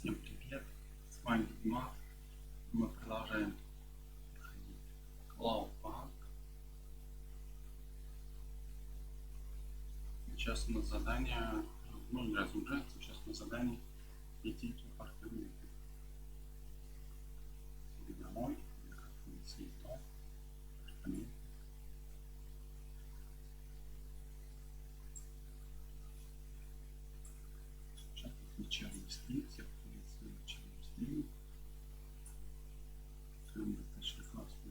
Всем привет! С вами Дима. Мы продолжаем проходить Cloudpunk. Сейчас у нас задание, раз уже, сейчас у нас задание идти в апартаменты. Или домой, или как-нибудь съесть дом, апартаменты. Сейчас тут вечерний стрим, всех приветствую в вечернем стриме. Прям достаточно классно.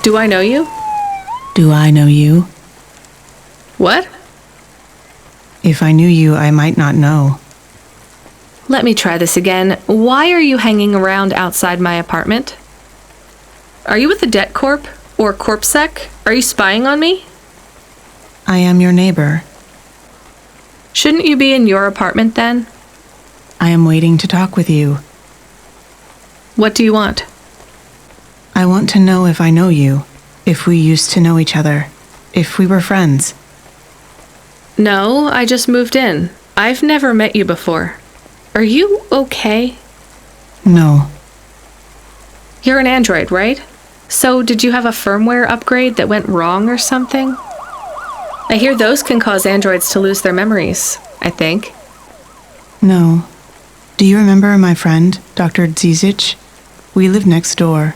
Do I know you? Do I know you? What? If I knew you, I might not know. Let me try this again. Why are you hanging around outside my apartment? Are you with the Debt Corp? Or CorpSec? Are you spying on me? I am your neighbor. Shouldn't you be in your apartment then? I am waiting to talk with you. What do you want? I want to know if I know you, if we used to know each other, if we were friends. No, I just moved in. I've never met you before. Are you okay? No. You're an android, right? So did you have a firmware upgrade that went wrong or something? I hear those can cause androids to lose their memories, I think. No. Do you remember my friend, Dr. Zizic? We live next door.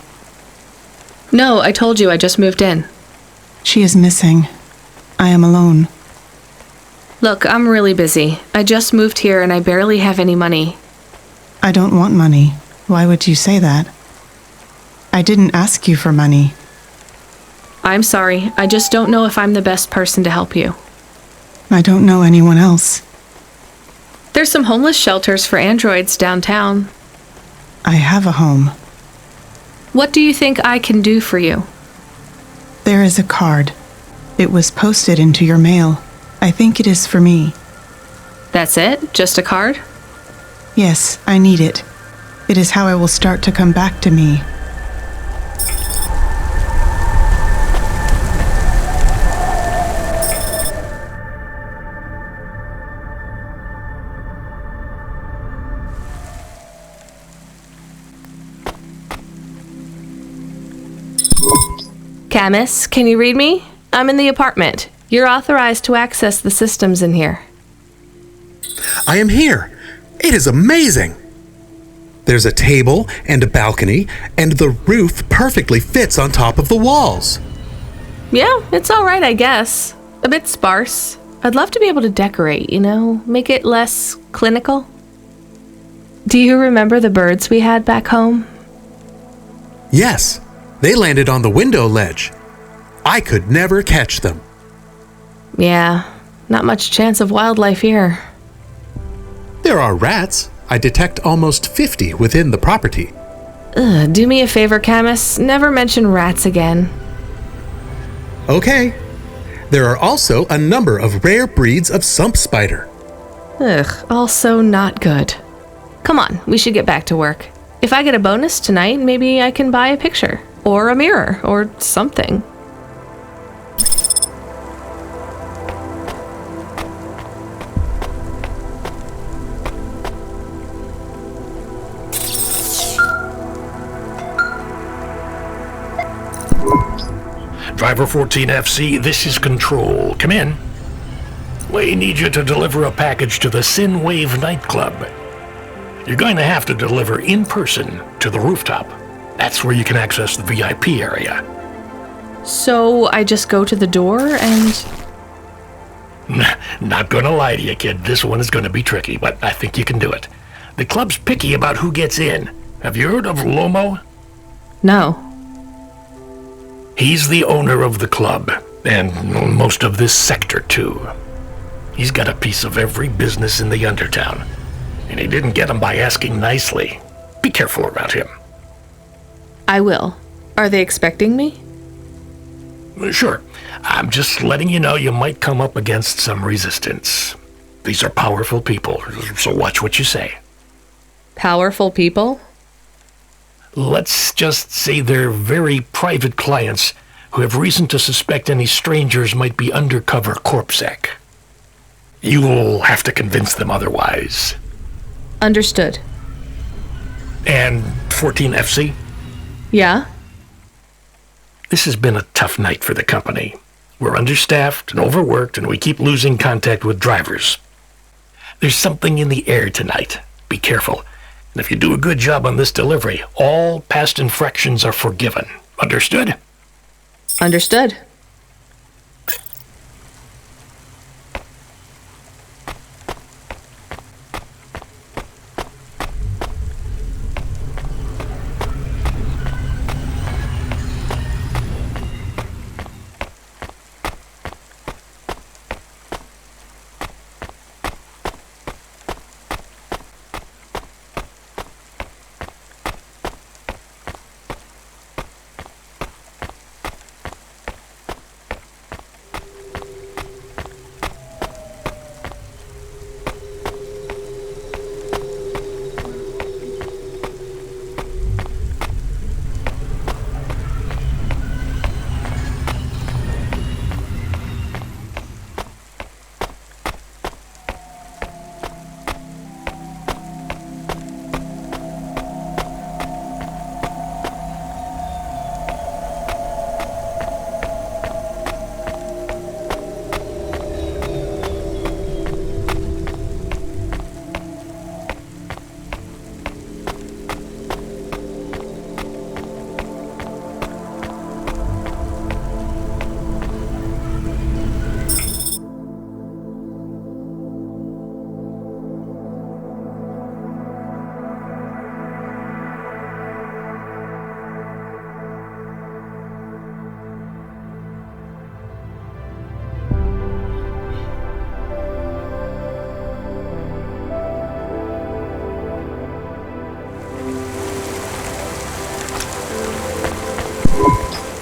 No, I told you I just moved in. She is missing. I am alone. Look, I'm really busy. I just moved here and I barely have any money. I don't want money. Why would you say that? I didn't ask you for money. I'm sorry. I just don't know if I'm the best person to help you. I don't know anyone else. There's some homeless shelters for androids downtown. I have a home. What do you think I can do for you? There is a card. It was posted into your mail. I think it is for me. That's it? Just a card? Yes, I need it. It is how I will start to come back to me. Camus, can you read me? I'm in the apartment. You're authorized to access the systems in here. I am here. It is amazing. There's a table and a balcony, and the roof perfectly fits on top of the walls. Yeah, it's all right, I guess. A bit sparse. I'd love to be able to decorate, make it less clinical. Do you remember the birds we had back home? Yes, they landed on the window ledge. I could never catch them. Yeah, not much chance of wildlife here. There are rats. I detect almost 50 within the property. Do me a favor, Camus. Never mention rats again. Okay. There are also a number of rare breeds of sump spider. Also not good. Come on, we should get back to work. If I get a bonus tonight, maybe I can buy a picture, or a mirror, or something. Driver 14FC, this is Control. Come in. We need you to deliver a package to the Synwave nightclub. You're going to have to deliver in person to the rooftop. That's where you can access the VIP area. So I just go to the door and... Not gonna lie to you, kid. This one is gonna be tricky, but I think you can do it. The club's picky about who gets in. Have you heard of Lomo? No. He's the owner of the club, and most of this sector, too. He's got a piece of every business in the Undertown, and he didn't get them by asking nicely. Be careful around him. I will. Are they expecting me? Sure. I'm just letting you know you might come up against some resistance. These are powerful people, so watch what you say. Powerful people? Let's just say they're very private clients who have reason to suspect any strangers might be undercover CorpSec. You'll have to convince them otherwise. Understood. And 14FC? Yeah? This has been a tough night for the company. We're understaffed and overworked, and we keep losing contact with drivers. There's something in the air tonight. Be careful. And if you do a good job on this delivery, all past infractions are forgiven. Understood? Understood.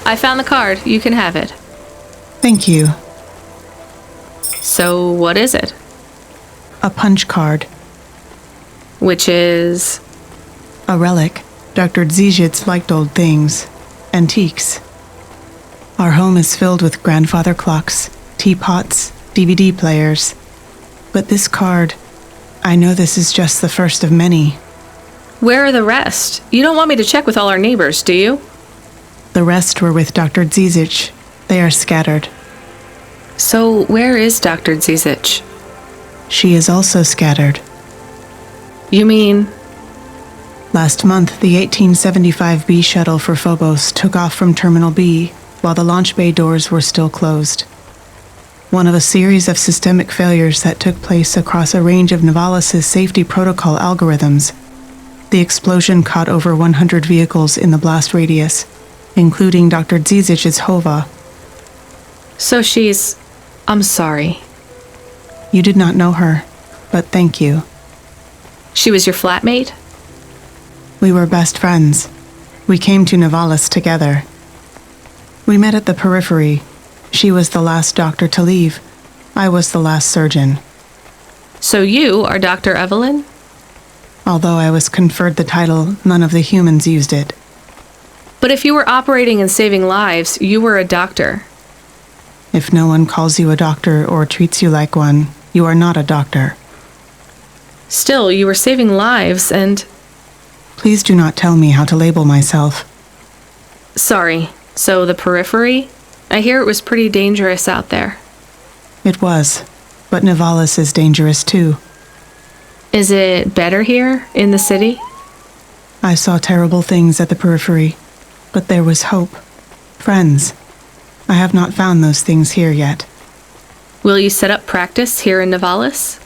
I found the card. You can have it. Thank you. So, what is it? A punch card. Which is... A relic. Dr. Dziedzic liked old things. Antiques. Our home is filled with grandfather clocks, teapots, DVD players. But this card, I know this is just the first of many. Where are the rest? You don't want me to check with all our neighbors, do you? The rest were with Dr. Dziedzic. They are scattered. So, where is Dr. Dziedzic? She is also scattered. You mean... Last month, the 1875 B shuttle for Phobos took off from Terminal B while the launch bay doors were still closed. One of a series of systemic failures that took place across a range of Novalis' safety protocol algorithms. The explosion caught over 100 vehicles in the blast radius, including Dr. Dziedzic's Hova. So she's... I'm sorry. You did not know her, but thank you. She was your flatmate? We were best friends. We came to Novalis together. We met at the periphery. She was the last doctor to leave. I was the last surgeon. So you are Dr. Evelyn? Although I was conferred the title, none of the humans used it. But if you were operating and saving lives, you were a doctor. If no one calls you a doctor or treats you like one, you are not a doctor. Still, you were saving lives and... Please do not tell me how to label myself. Sorry. So the periphery? I hear it was pretty dangerous out there. It was, but Novalis is dangerous too. Is it better here, in the city? I saw terrible things at the periphery, but there was hope. Friends. I have not found those things here yet. Will you set up practice here in Novalis?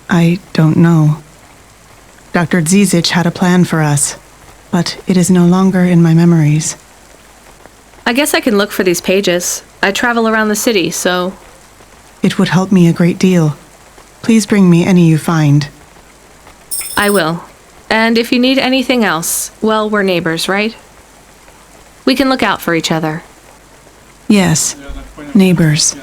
I don't know. Dr. Dziedzic had a plan for us, but it is no longer in my memories. I guess I can look for these pages. I travel around the city, so... It would help me a great deal. Please bring me any you find. I will. And if you need anything else, well, we're neighbors, right? We can look out for each other. Yes, neighbors.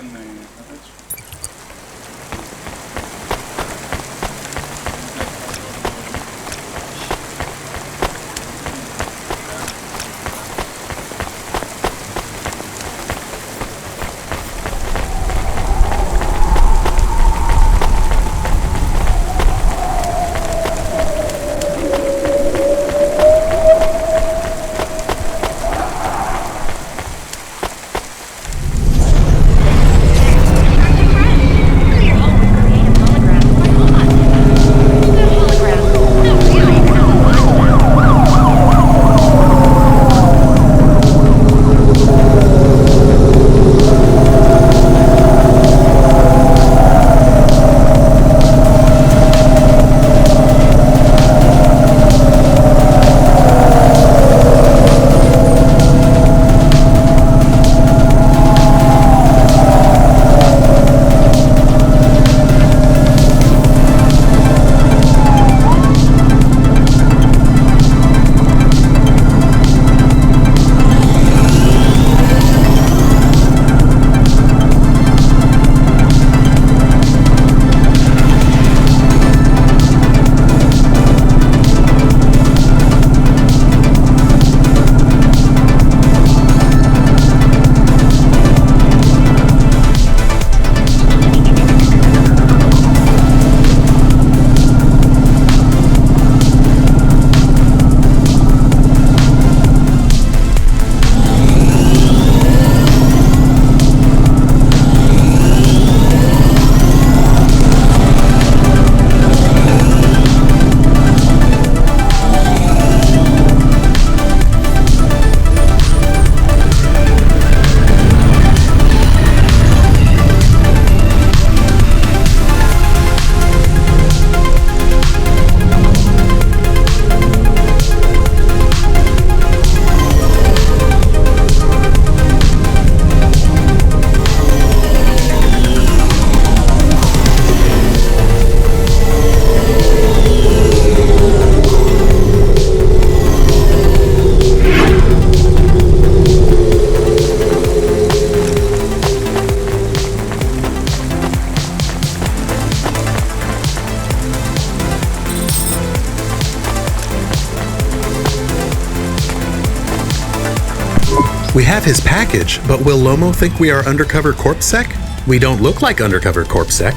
We have his package, but will Lomo think we are undercover CorpSec? We don't look like undercover CorpSec.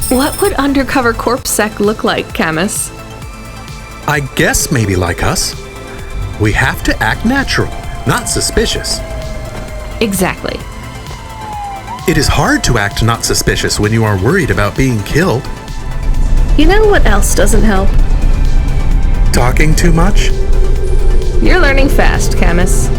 What would undercover CorpSec look like, Camus? I guess maybe like us. We have to act natural, not suspicious. Exactly. It is hard to act not suspicious when you are worried about being killed. You know what else doesn't help? Talking too much? You're learning fast, Camus.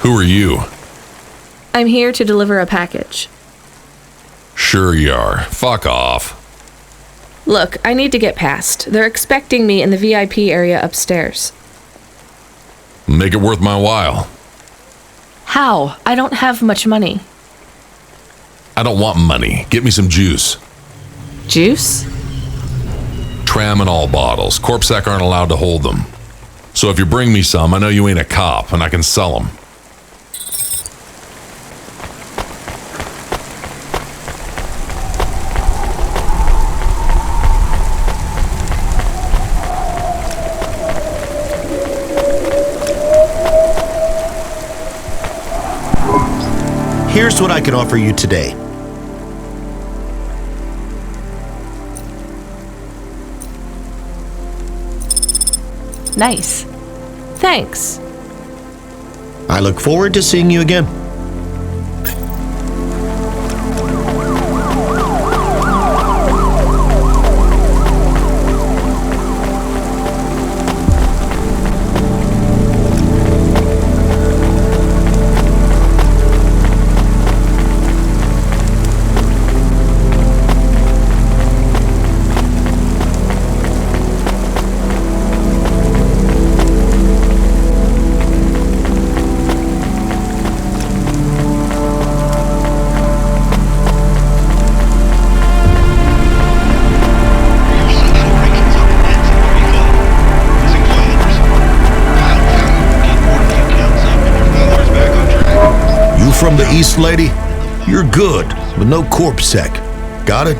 Who are you? I'm here to deliver a package. Sure you are. Fuck off. Look, I need to get past. They're expecting me in the VIP area upstairs. Make it worth my while. How? I don't have much money. I don't want money. Get me some juice. Juice? Tramadol bottles. Corpsec aren't allowed to hold them. So if you bring me some, I know you ain't a cop, and I can sell them. Here's what I can offer you today. Nice. Thanks. I look forward to seeing you again. From the East, lady? You're good, but no corpsec. Got it?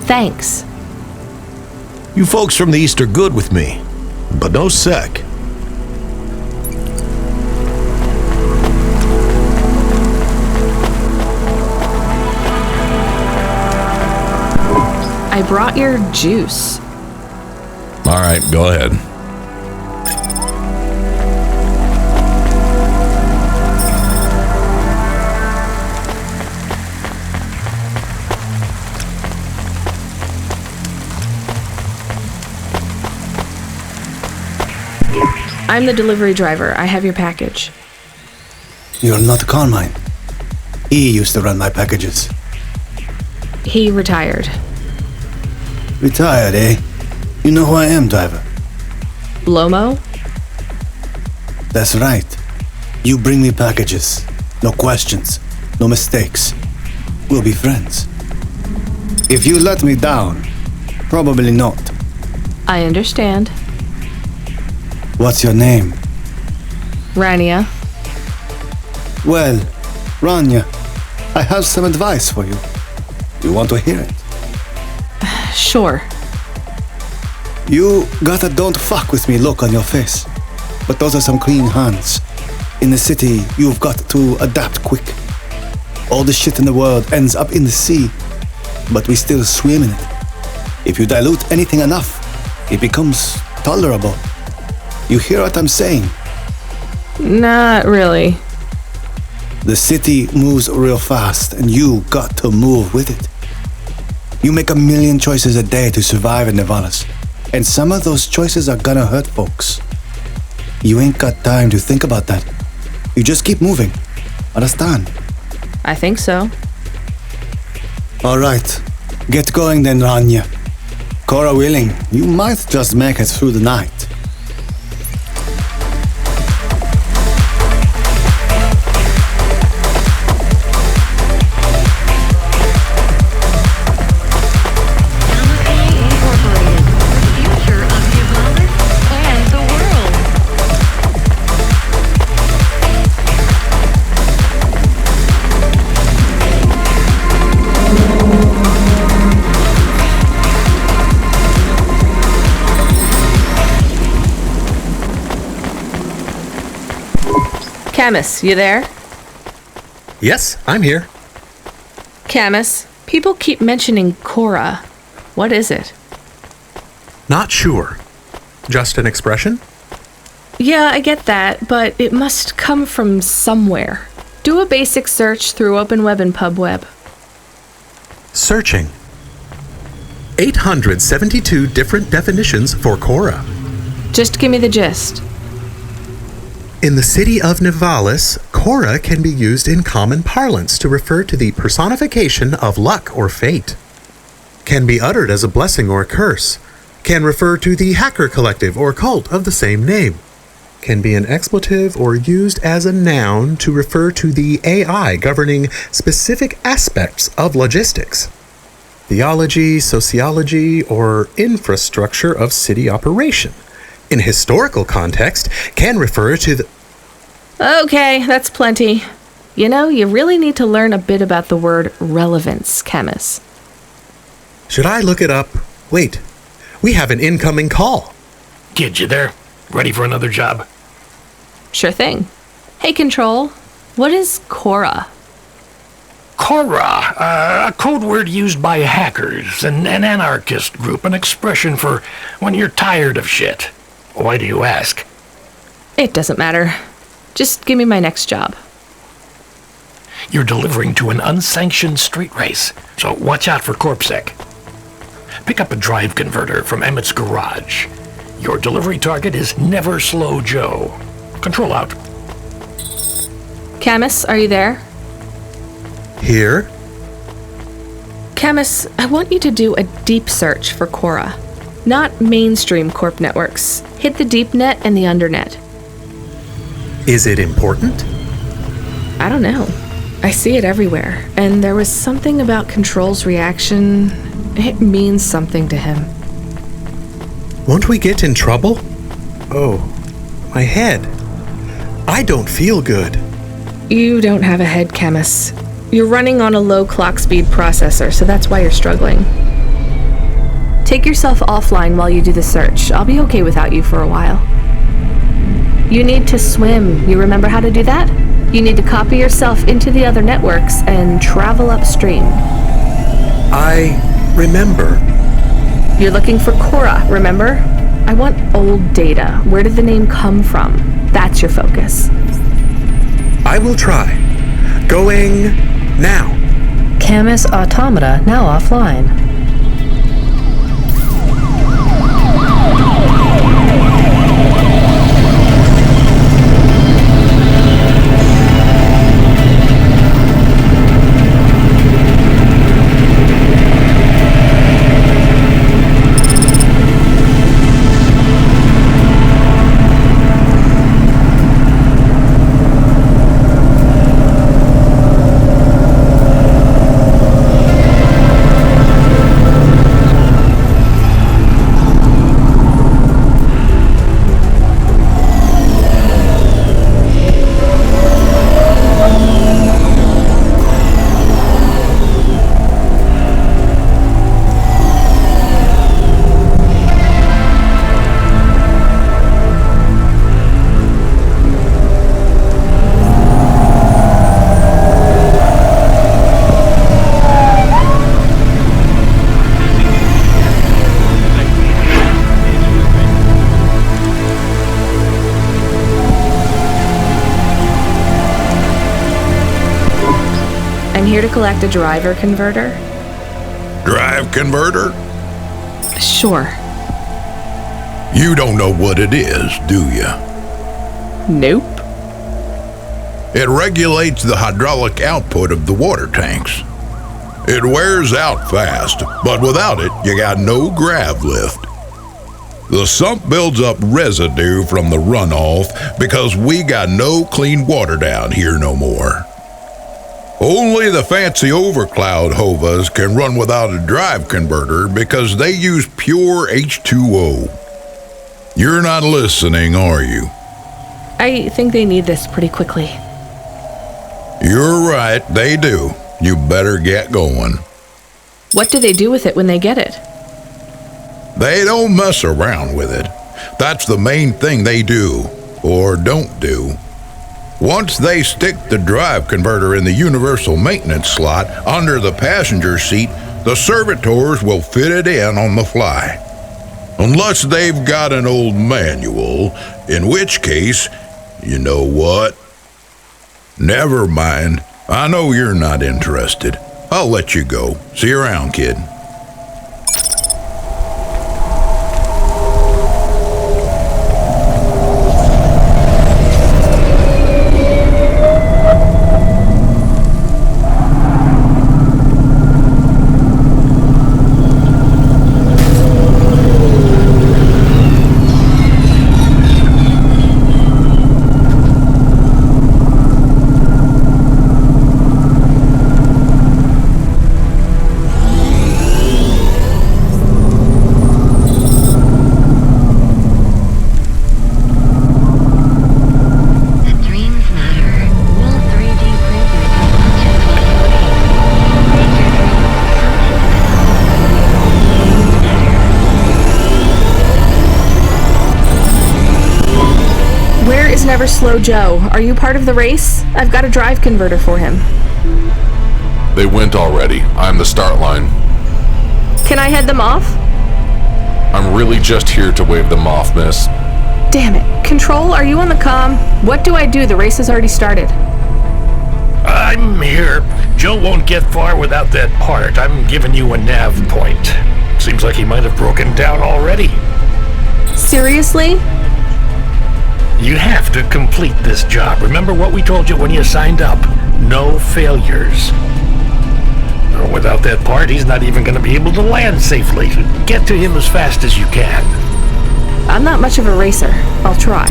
Thanks. You folks from the East are good with me, but no sec. I brought your juice. All right, go ahead. I'm the delivery driver. I have your package. You're not Carmine. He used to run my packages. He retired. Retired, eh? You know who I am, driver. Lomo? That's right. You bring me packages. No questions. No mistakes. We'll be friends. If you let me down, probably not. I understand. What's your name? Rania. Well, Rania, I have some advice for you. You want to hear it? Sure. You got a don't fuck with me look on your face. But those are some clean hands. In the city, you've got to adapt quick. All the shit in the world ends up in the sea, but we still swim in it. If you dilute anything enough, it becomes tolerable. You hear what I'm saying? Not really. The city moves real fast, and you got to move with it. You make a million choices a day to survive in Nevadas, and some of those choices are gonna hurt folks. You ain't got time to think about that. You just keep moving. Understand? I think so. All right. Get going then, Rania. Cora willing, you might just make it through the night. Camus, you there? Yes, I'm here. Camus, people keep mentioning Cora. What is it? Not sure. Just an expression? Yeah, I get that, but it must come from somewhere. Do a basic search through Open Web and PubWeb. Searching. 872 different definitions for Cora. Just give me the gist. In the city of Nivalis, Cora can be used in common parlance to refer to the personification of luck or fate. Can be uttered as a blessing or a curse. Can refer to the hacker collective or cult of the same name. Can be an expletive or used as a noun to refer to the AI governing specific aspects of logistics, theology, sociology, or infrastructure of city operation. In historical context, can refer to the... Okay, that's plenty. You know, you really need to learn a bit about the word relevance, Camus. Should I look it up? Wait, we have an incoming call. Kid, you there? Ready for another job? Sure thing. Hey, Control, what is Cora? Cora, a code word used by hackers, an anarchist group, an expression for when you're tired of shit. Why do you ask? It doesn't matter. Just give me my next job. You're delivering to an unsanctioned street race, so watch out for CorpSec. Pick up a drive converter from Emmett's garage. Your delivery target is Never Slow Joe. Control out. Camus, are you there? Here? Camus, I want you to do a deep search for Cora. Not mainstream corp networks. Hit the deep net and the undernet. Is it important? I don't know. I see it everywhere, and there was something about Control's reaction. It means something to him. Won't we get in trouble? Oh, my head. I don't feel good. You don't have a head, Camus. You're running on a low clock speed processor, so that's why you're struggling. Take yourself offline while you do the search. I'll be okay without you for a while. You need to swim. You remember how to do that? You need to copy yourself into the other networks and travel upstream. I remember. You're looking for Cora, remember? I want old data. Where did the name come from? That's your focus. I will try. Going now. Camus Automata now offline. I'm here to collect a driver converter. Drive converter? Sure. You don't know what it is, do you? Nope. It regulates the hydraulic output of the water tanks. It wears out fast, but without it, you got no grav lift. The sump builds up residue from the runoff because we got no clean water down here no more. Only the fancy overcloud hovas can run without a drive converter because they use pure H2O. You're not listening, are you? I think they need this pretty quickly. You're right, they do. You better get going. What do they do with it when they get it? They don't mess around with it. That's the main thing they do, or don't do. Once they stick the drive converter in the universal maintenance slot under the passenger seat, the servitors will fit it in on the fly. Unless they've got an old manual, in which case, you know what? Never mind. I know you're not interested. I'll let you go. See you around, kid. Never Slow Joe. Are you part of the race? I've got a drive converter for him. They went already. I'm the start line. Can I head them off? I'm really just here to wave them off, miss. Damn it. Control, are you on the comm? What do I do? The race has already started. I'm here. Joe won't get far without that part. I'm giving you a nav point. Seems like he might have broken down already. Seriously? You have to complete this job. Remember what we told you when you signed up? No failures. Without that part, he's not even going to be able to land safely. Get to him as fast as you can. I'm not much of a racer. I'll try.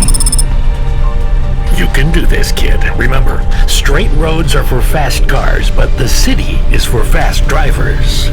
You can do this, kid. Remember, straight roads are for fast cars, but the city is for fast drivers.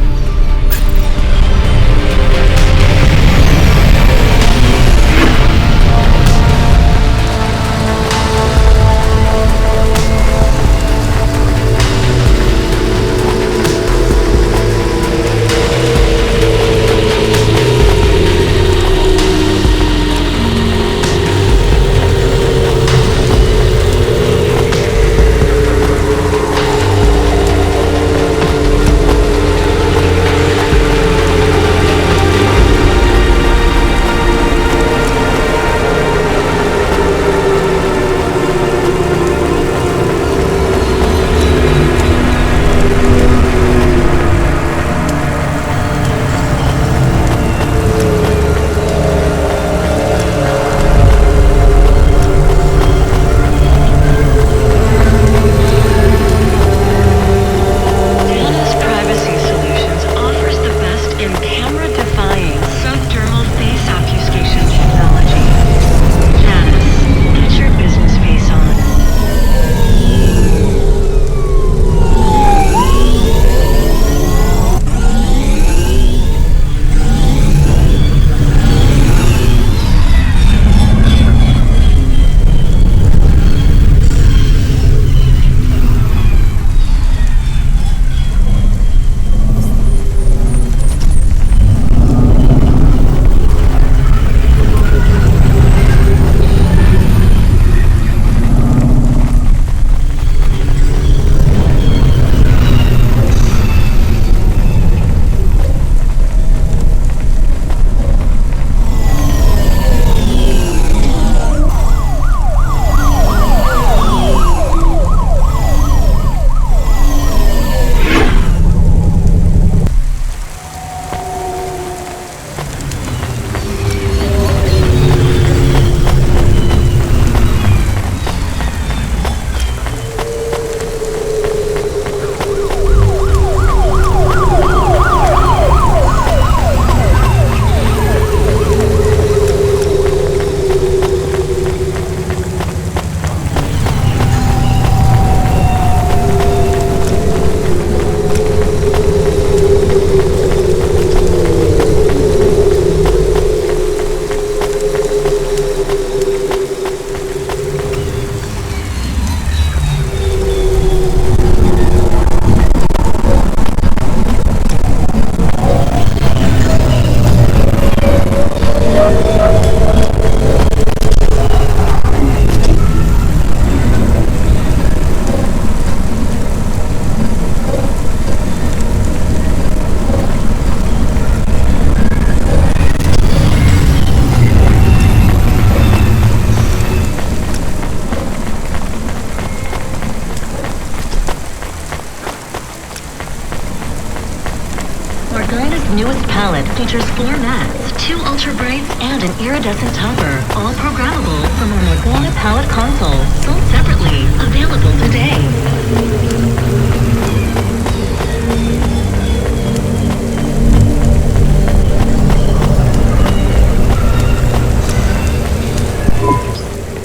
newest palette features 4 mattes, 2 ultra brights, and an iridescent topper, all programmable from our Morgana palette console, sold separately, available today.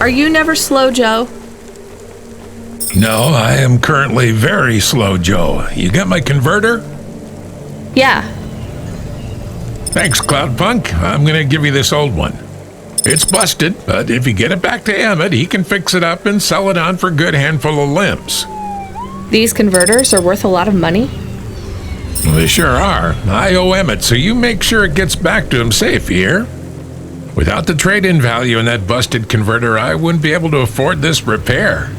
Are you never slow, Joe? No, I am currently very slow, Joe. You got my converter? Yeah. Thanks, Cloudpunk. I'm gonna give you this old one. It's busted, but if you get it back to Emmett, he can fix it up and sell it on for a good handful of limbs. These converters are worth a lot of money? Well, they sure are. I owe Emmett, so you make sure it gets back to him safe, you hear? Without the trade-in value in that busted converter, I wouldn't be able to afford this repair.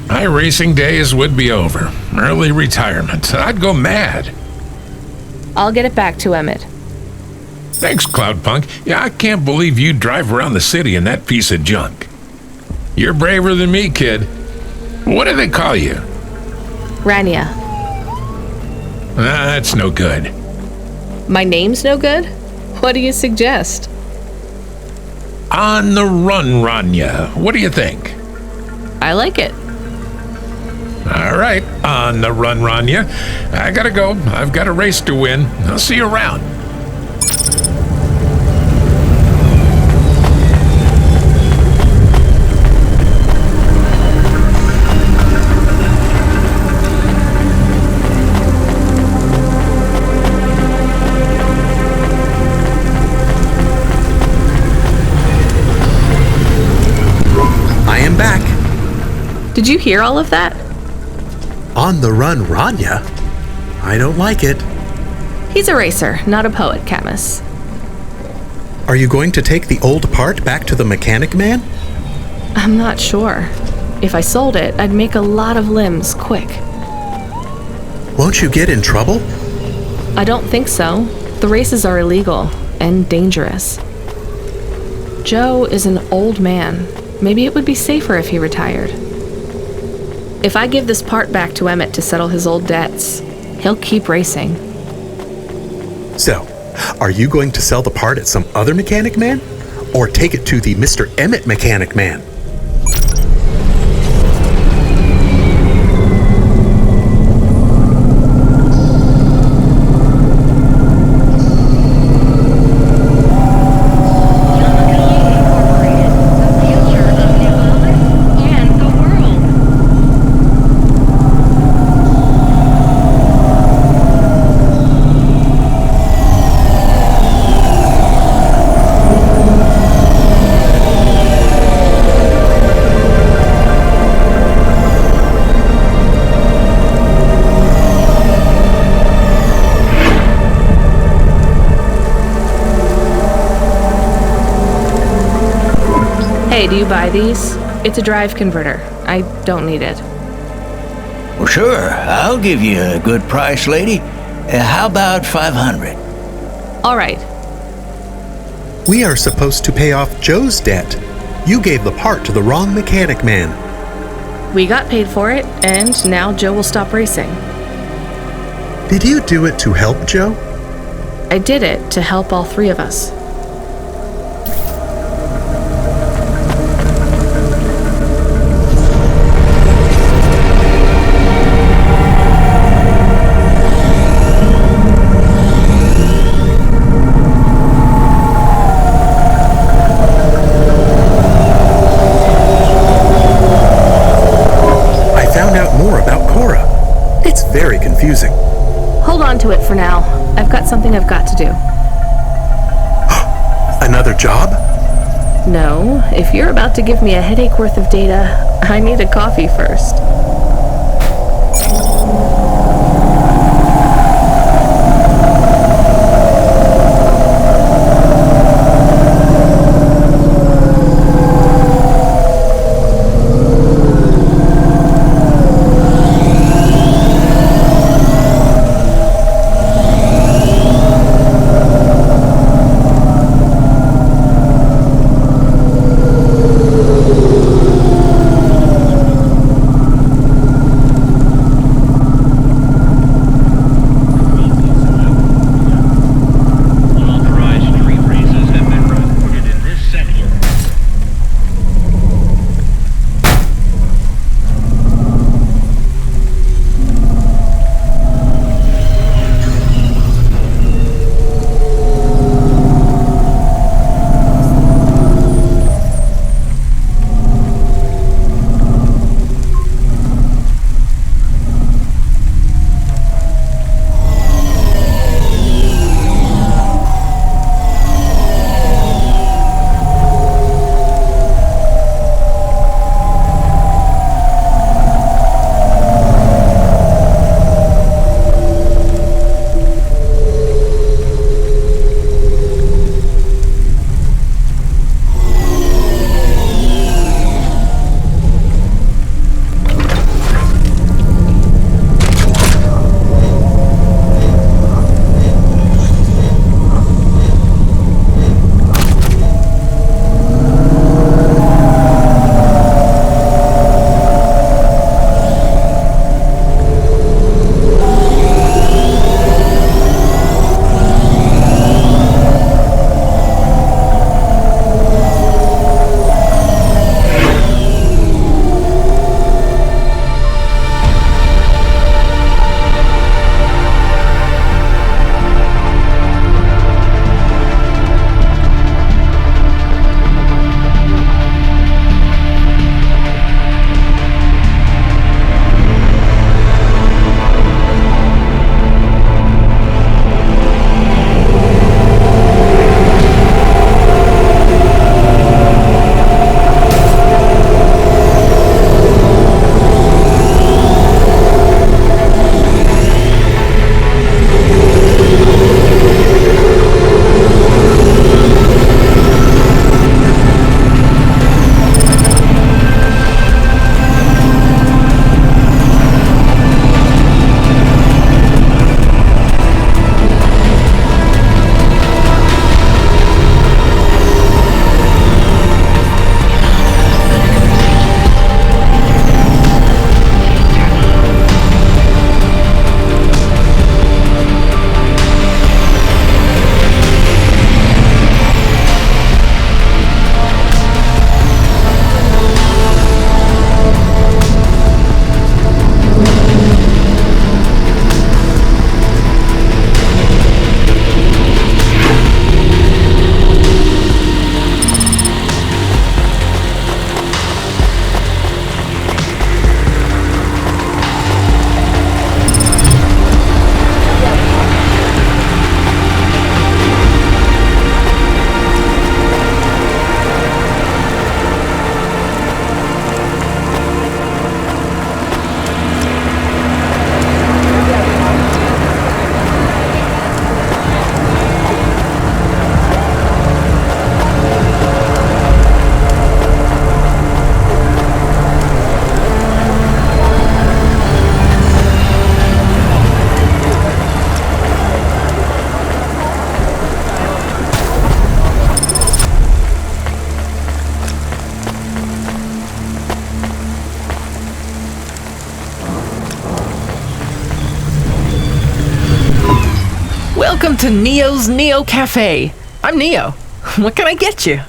My racing days would be over. Early retirement. I'd go mad. I'll get it back to Emmett. Thanks, Cloudpunk. Yeah, I can't believe you drive around the city in that piece of junk. You're braver than me, kid. What do they call you? Rania. That's no good. My name's no good? What do you suggest? On the run, Rania. What do you think? I like it. All right, on the run, Rania. I gotta go. I've got a race to win. I'll see you around. I am back. Did you hear all of that? On the run, Rania? I don't like it. He's a racer, not a poet, Camus. Are you going to take the old part back to the mechanic man? I'm not sure. If I sold it, I'd make a lot of limbs quick. Won't you get in trouble? I don't think so. The races are illegal and dangerous. Joe is an old man. Maybe it would be safer if he retired. If I give this part back to Emmett to settle his old debts, he'll keep racing. So, are you going to sell the part at some other mechanic man? Or take it to the Mr. Emmett mechanic man? Hey, do you buy these? It's a drive converter. I don't need it. Well, sure. I'll give you a good price, lady. How about 500? All right. We are supposed to pay off Joe's debt. You gave the part to the wrong mechanic man. We got paid for it, and now Joe will stop racing. Did you do it to help Joe? I did it to help all three of us. Very confusing. Hold on to it for now. I've got something I've got to do. Another job? No, if you're about to give me a headache worth of data, I need a coffee first. Welcome to Neo's Neo Cafe. I'm Neo. What can I get you?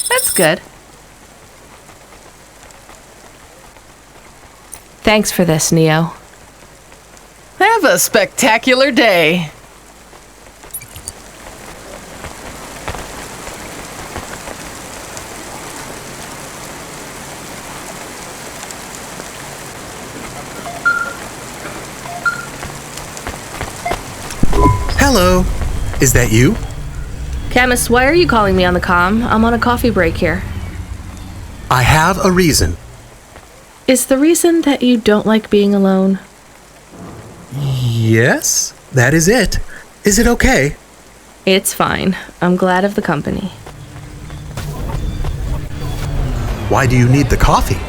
That's good. Thanks for this, Neo. Have a spectacular day. Hello. Is that you? Camus, why are you calling me on the comm? I'm on a coffee break here. I have a reason. Is the reason that you don't like being alone? Yes, that is it. Is it okay? It's fine. I'm glad of the company. Why do you need the coffee?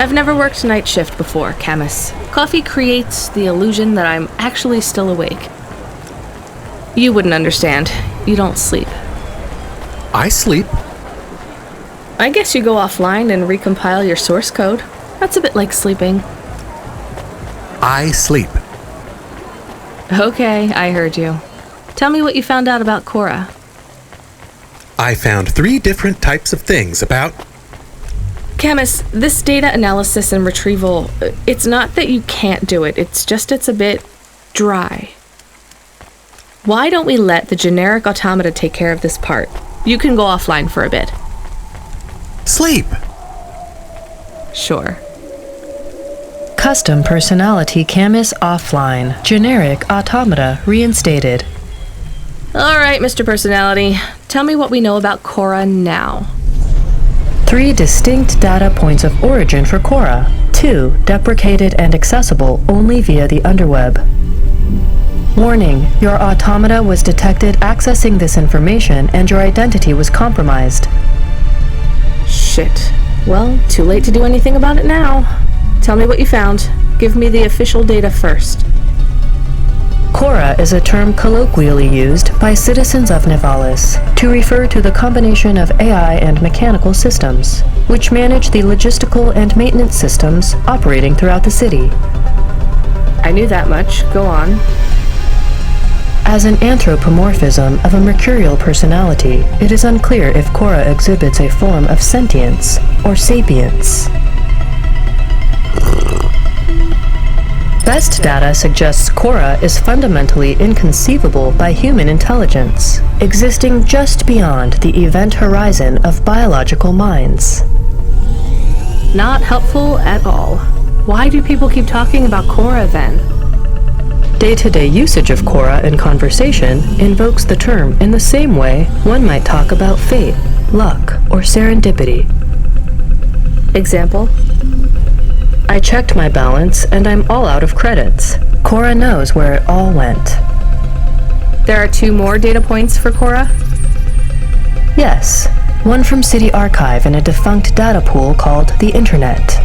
I've never worked night shift before, Camus. Coffee creates the illusion that I'm actually still awake. You wouldn't understand. You don't sleep. I sleep. I guess you go offline and recompile your source code. That's a bit like sleeping. I sleep. Okay, I heard you. Tell me what you found out about Cora. I found 3 different types of things about... Camus, this data analysis and retrieval, it's not that you can't do it, it's a bit dry. Why don't we let the generic automata take care of this part? You can go offline for a bit. Sleep! Sure. Custom personality Camus offline. Generic automata reinstated. Alright, Mr. Personality. Tell me what we know about Cora now. 3 distinct data points of origin for Cora. 2 deprecated and accessible only via the underweb. Warning, your automata was detected accessing this information and your identity was compromised. Shit. Well, too late to do anything about it now. Tell me what you found. Give me the official data first. Cora is a term colloquially used by citizens of Nivalis to refer to the combination of AI and mechanical systems, which manage the logistical and maintenance systems operating throughout the city. I knew that much. Go on. As an anthropomorphism of a mercurial personality, it is unclear if Cora exhibits a form of sentience or sapience. Best data suggests Cora is fundamentally inconceivable by human intelligence, existing just beyond the event horizon of biological minds. Not helpful at all. Why do people keep talking about Cora then? Day-to-day usage of Cora in conversation invokes the term in the same way one might talk about fate, luck, or serendipity. Example? I checked my balance and I'm all out of credits. Cora knows where it all went. There are 2 more data points for Cora? Yes, one from City Archive in a defunct data pool called the Internet.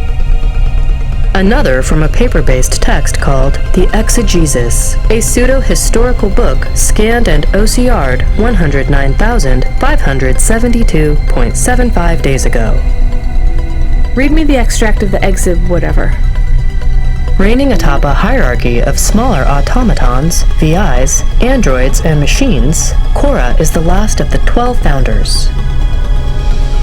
Another from a paper-based text called The Exegesis, a pseudo-historical book scanned and OCR'd 109,572.75 days ago. Read me the extract of the exib whatever. Reigning atop a hierarchy of smaller automatons, VIs, androids, and machines, Cora is the last of the 12 founders.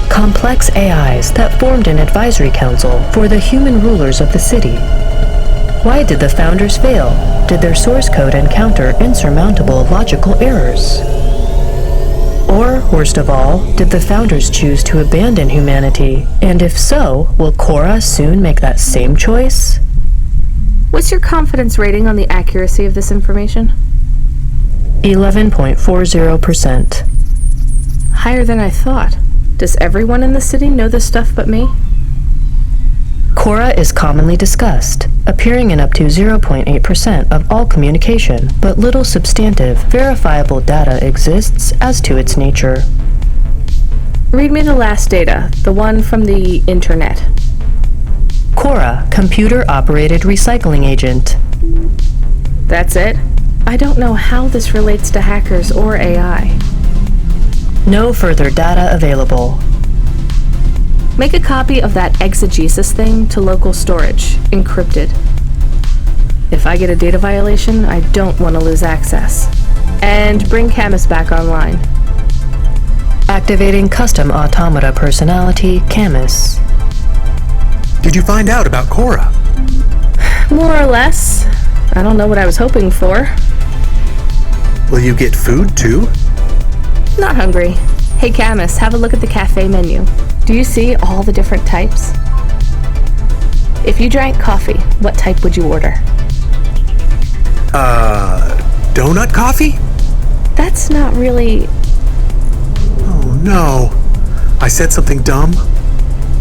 Complex AIs that formed an advisory council for the human rulers of the city. Why did the founders fail? Did their source code encounter insurmountable logical errors? Or, worst of all, did the founders choose to abandon humanity? And if so, will Cora soon make that same choice? What's your confidence rating on the accuracy of this information? 11.40%. Higher than I thought. Does everyone in the city know this stuff but me? Cora is commonly discussed, appearing in up to 0.8% of all communication, but little substantive, verifiable data exists as to its nature. Read me the last data, the one from the Internet. Cora, computer-operated recycling agent. That's it? I don't know how this relates to hackers or AI. No further data available. Make a copy of that exegesis thing to local storage, encrypted. If I get a data violation, I don't want to lose access. And bring Camus back online. Activating custom automata personality, Camus. Did you find out about Cora? More or less. I don't know what I was hoping for. Will you get food too? Not hungry. Hey Camus, have a look at the cafe menu. Do you see all the different types? If you drank coffee, what type would you order? Donut coffee? That's not really... Oh no. I said something dumb?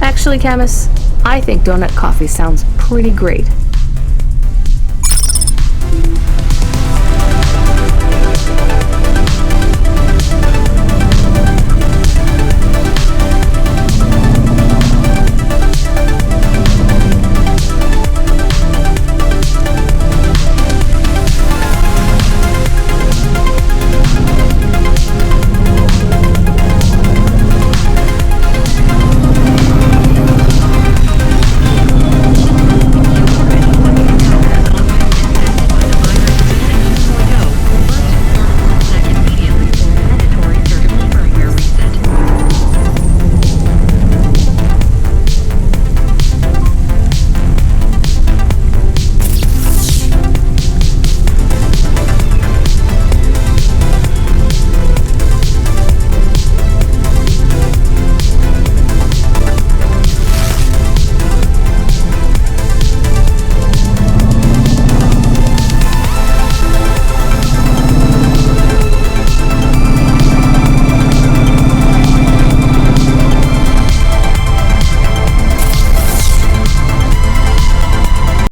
Actually, Camus, I think donut coffee sounds pretty great.